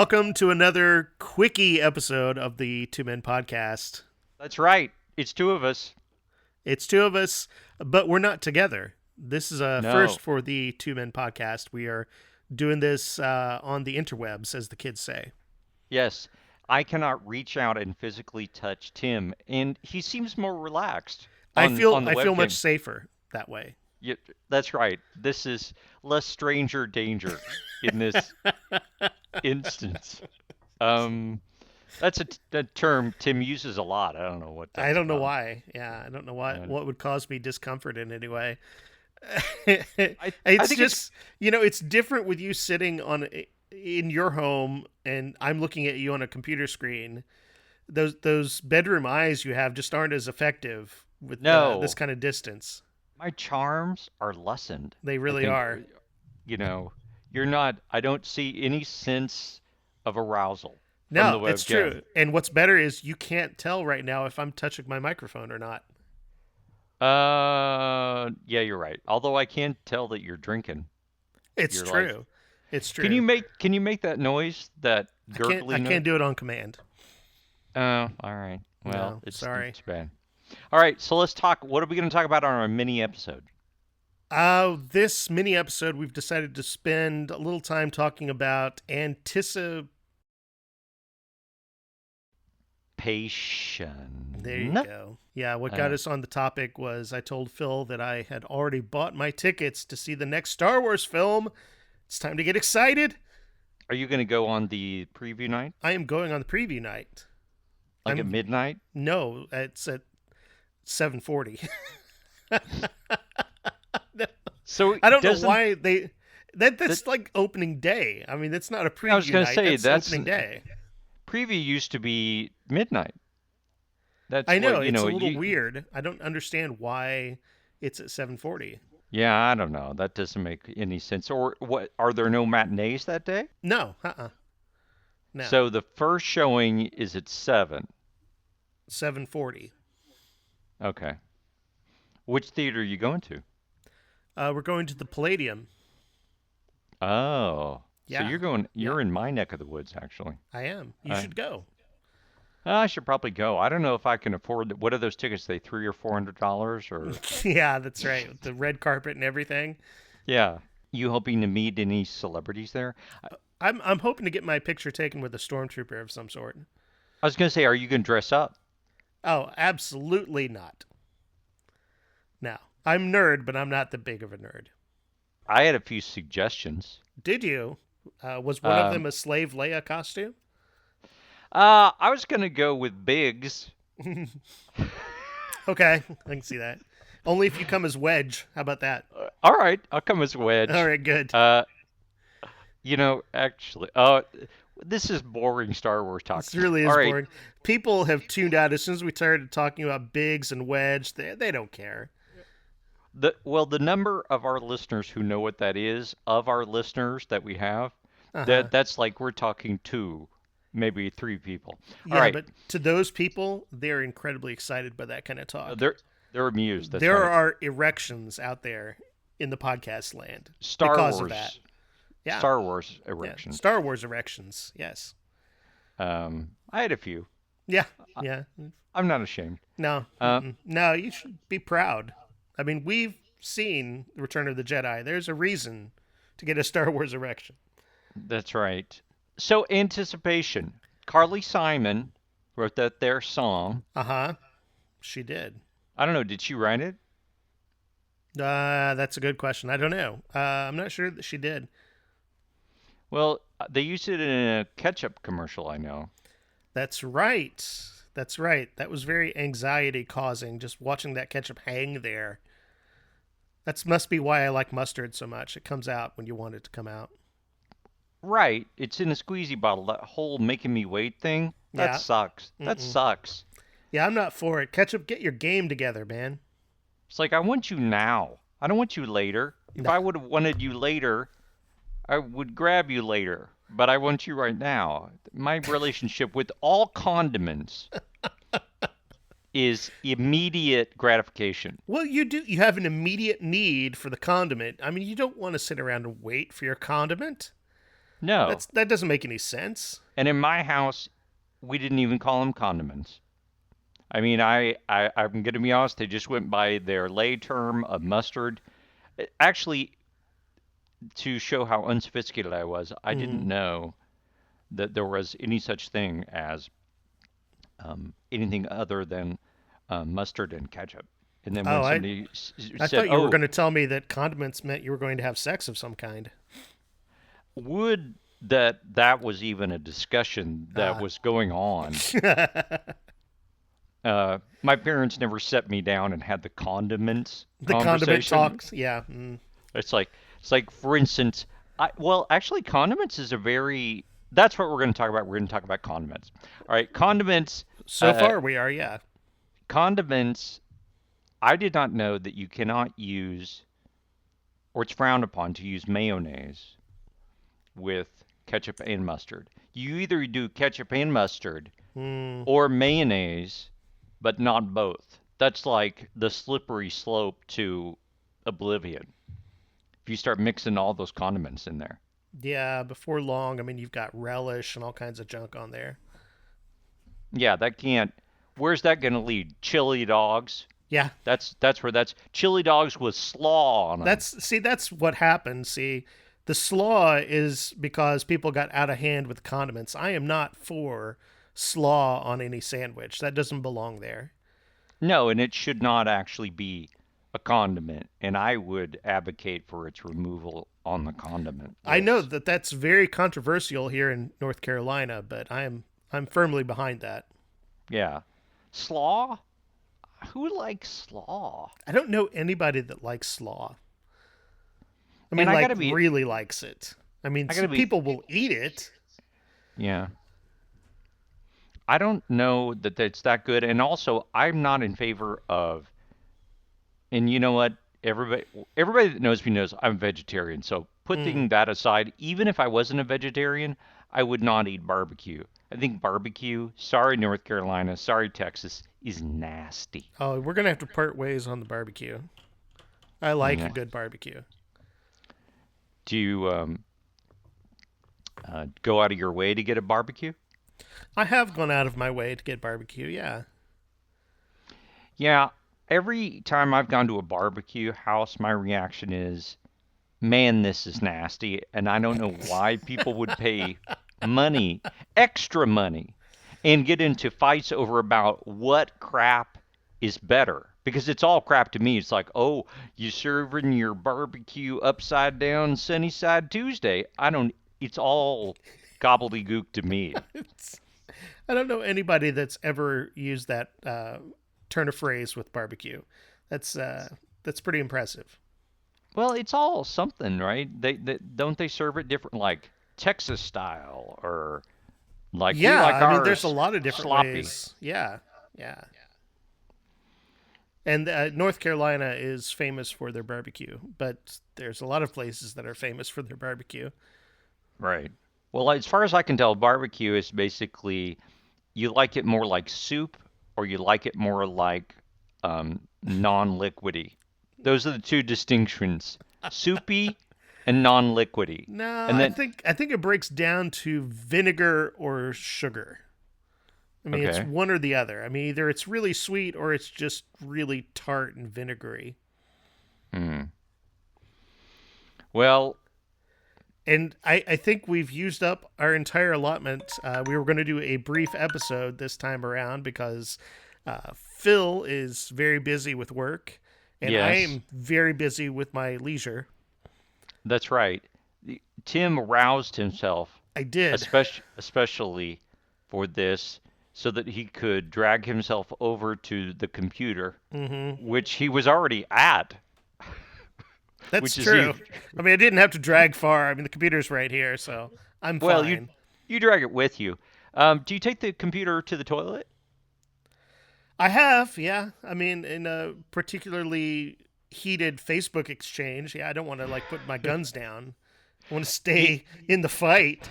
Welcome to another quickie episode of the Two Men podcast. That's right. It's two of us. It's two of us, but we're not together. This is a first No. for the Two Men podcast. We are doing this on the interwebs, as the kids say. Yes. I cannot reach out and physically touch Tim, and he seems more relaxed I on feel the I feel much webcam. safer that way. Yeah, that's right. This is less stranger danger in this instance. Um, that's a term Tim uses a lot. I don't know what I that's don't know about. why. Yeah, I don't know Uh, what would cause me discomfort in any way. I It's think it's just, it's different with you sitting in your home and I'm looking at you on a computer screen. Those bedroom eyes you have just aren't as effective with this no. kind of distance. My charms are lessened. They I really think are. you know, you're not. I don't see any sense of arousal from the No, it's webcam. true. And what's better is you can't tell right now if I'm touching my microphone or not. Yeah, you're right. Although I can tell that you're drinking. It's You're like, true. It's can you true. make that noise, that I can't I gurgly noise? can't do it on command. Oh, all right. Well, No, it's sorry. bad. All right, so let's talk. What are we going to talk about on our mini episode? This mini episode, we've decided to spend a little time talking about There you Patient. go. Yeah, what got Uh, us on the topic was I told Phil that I had already bought my tickets to see the next Star Wars film. It's time to get excited. are you going to go on the preview night, I am going on the preview night. like at I'm midnight? No, it's at 7:40. So I don't know doesn't why that's that? like opening day. I mean, that's not a I was preview going to night. say That's that's opening day. preview used to be midnight. That's I know what it's a little you. weird. I don't understand why it's at 7:40. Yeah, I don't know. That doesn't make any sense. Or what? Are there no matinees that day? No, no, So the first showing is at 7. 7:40. Okay. Which theater are you going to? We're going to the Palladium. Oh, so Yeah, yeah, you're in my neck of the woods, actually. I am. You Uh, should go. I should probably go. I don't know if I can afford what are those tickets? They $300 or $400 or Yeah, that's right. With the red carpet and everything. yeah. You hoping to meet any celebrities there? I'm hoping to get my picture taken with a stormtrooper of some sort. I was gonna say, are you gonna dress up? Oh, absolutely not. No, I'm nerd, but I'm not that big of a nerd. I had a few suggestions. Did you? Was one of Um, them a slave Leia costume? I was gonna go with Biggs. Okay, I can see that. Only if you come as Wedge. How about that? All right, I'll come as All Wedge. right, good. Uh, actually, this is boring Star Wars talk. This really All is right, boring. People have tuned out as soon as we started talking about Biggs and Wedge. They don't care. the number of our listeners who know what that is, of our listeners that we have, Uh huh. that's like we're talking two, maybe three people. All Yeah, right, but to those people, they're incredibly excited by that kind of talk. they're amused. That's There right. are erections out there in the podcast land Star because of that. Wars, Yeah, Star Wars yeah. erections. Star Wars erections. Yes. I had a few. Yeah, I, yeah. I'm not ashamed. No, Uh, no. You should be proud. I mean, we've seen Return of the Jedi. There's a reason to get a Star Wars erection. that's right. So anticipation. Carly Simon wrote their song. Uh huh. She did. I don't know. Did she write it? That's a good question. I don't know. I'm not sure that she did. Well, they used it in a ketchup commercial, I know. That's right. That's right. That was very anxiety causing just watching that ketchup hang there. That must be why I like mustard so much. It comes out when you want it to come out. Right. It's in a squeezy bottle. That whole making me wait thing, that Yeah. sucks. That Mm-mm. sucks. Yeah, I'm not for it. Ketchup, get your game together, man. It's like, I want you now. I don't want you later. If No. I would have wanted you later, I would grab you later. But I want you right now. My relationship with all condiments is immediate gratification. Well, you do. You have an immediate need for the condiment. I mean, you don't want to sit around and wait for your condiment. No. That doesn't make any sense. And in my house, we didn't even call them condiments. I mean, I'm going to be honest, they just went by their lay term of mustard. Actually, to show how unsophisticated I was, I didn't Mm. know that there was any such thing as anything other than mustard and ketchup. And then when Oh, somebody I said, thought you were "Oh, going to tell me that condiments meant you were going to have sex of some kind. would that was even a discussion that Ah. was going on?" My parents never set me down and had the condiments The condiment conversation. talks. Yeah. Mm. It's like for instance, well, actually, condiments is a very that's what we're going to talk about. We're going to talk about condiments. All right, condiments. So Uh, far, we are. Yeah. condiments. I did not know that you cannot use, or it's frowned upon to use mayonnaise with ketchup and mustard. You either do ketchup and mustard Mm. or mayonnaise, but not both. That's like the slippery slope to oblivion. If you start mixing all those condiments in there. Yeah. Before long, I mean, you've got relish and all kinds of junk on there. Yeah, that can't. Where's that going to lead? Chili dogs. Yeah. That's where that's chili dogs with slaw on them. That's what happened. See, the slaw is because people got out of hand with condiments. I am not for slaw on any sandwich. That doesn't belong there. No, and it should not actually be a condiment, and I would advocate for its removal on the condiment I know list. that that's very controversial here in North Carolina, but I'm firmly behind that. Yeah. Slaw? Who likes slaw? I don't know anybody that likes slaw. I And mean, like really likes it. I mean, I gotta be, people will eat it. yeah. I don't know that it's that good, and also I'm not in favor of. And you know what? Everybody that knows me knows I'm a vegetarian. So Mm. putting that aside, even if I wasn't a vegetarian, I would not eat barbecue. I think barbecue, sorry North Carolina, sorry Texas, is nasty. Oh, we're gonna have to part ways on the barbecue. I like a Yeah. good barbecue. Do you go out of your way to get a barbecue? I have gone out of my way to get barbecue. Yeah. Yeah. Every time I've gone to a barbecue house, my reaction is, man, this is nasty. And I don't know why people would pay money, extra money, and get into fights over about what crap is better. Because it's all crap to me. It's like, oh, you serving your barbecue upside down sunny side Tuesday. I don't, it's all gobbledygook to me. I don't know anybody that's ever used that turn of phrase with barbecue. That's pretty impressive. Well, it's all something, right? They don't they serve it different, like Texas style, or like we Yeah, like I mean, there's a ours lot of different sloppy. ways. Yeah, yeah. And North Carolina is famous for their barbecue, but there's a lot of places that are famous for their barbecue. Right. Well, as far as I can tell, barbecue is basically you like it more like soup or you like it more like non-liquidy. Those are the two distinctions: soupy and non-liquidy. No, And then, I think it breaks down to vinegar or sugar. I mean, it's okay. one or the other. I mean, either it's really sweet or it's just really tart and vinegary. Hmm. Well, And I think we've used up our entire allotment. We were going to do a brief episode this time around because Phil is very busy with work, and I yes, am very busy with my leisure. that's right. Tim roused himself I did. especially for this so that he could drag himself over to the computer, Hmm. which he was already at, That's which is true. even, I mean, I didn't have to drag far. I mean, the computer's right here, so I'm well, fine. you drag it with you. Do you take the computer to the toilet? I have, yeah. I mean, in a particularly heated Facebook exchange, yeah, I don't want to like put my guns down. I want to You, stay in the fight.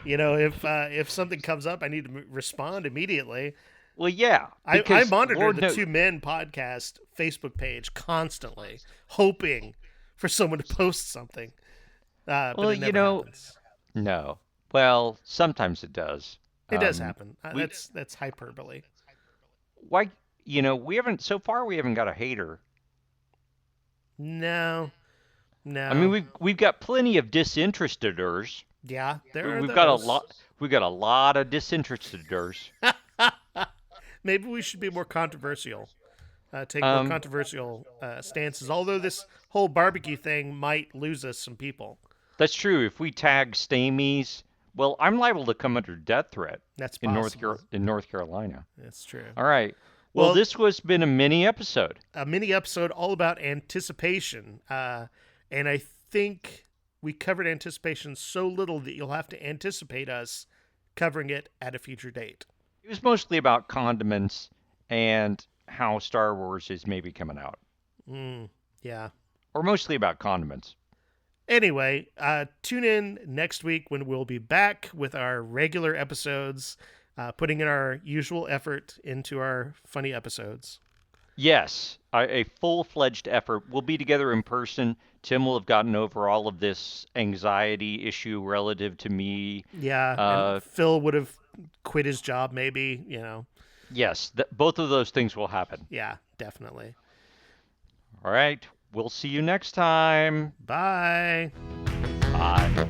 You know, if something comes up, I need to respond immediately. well, yeah, I because monitor Lord the knows, Two Men podcast Facebook page constantly, hoping for someone to post something, but well, it never happens. No. Well, sometimes it does. It does Um, happen. we That's hyperbole. why we haven't so far we haven't got a hater. No, I mean no. we've got plenty of disinteresteders. Yeah, there are We've got a those. lot of disinteresteders. Maybe we should be more controversial. Take more Um, controversial stances. Although this whole barbecue thing might lose us some people. that's true. If we tag Stamies, well, I'm liable to come under death threat That's in possible. North Carolina. That's true. All right. Well, Well, this was been a mini episode. a mini episode all about anticipation. And I think we covered anticipation so little that you'll have to anticipate us covering it at a future date. It was mostly about condiments and how Star Wars is maybe coming out, Yeah. or mostly about condiments. Anyway, tune in next week when we'll be back with our regular episodes, putting in our usual effort into our funny episodes. Yes, a full-fledged effort. We'll be together in person. Tim will have gotten over all of this anxiety issue relative to me. Yeah, Uh, and Phil would have quit his job, maybe, yes, both of those things will happen. Yeah, definitely. All right. We'll see you next time. Bye. Bye.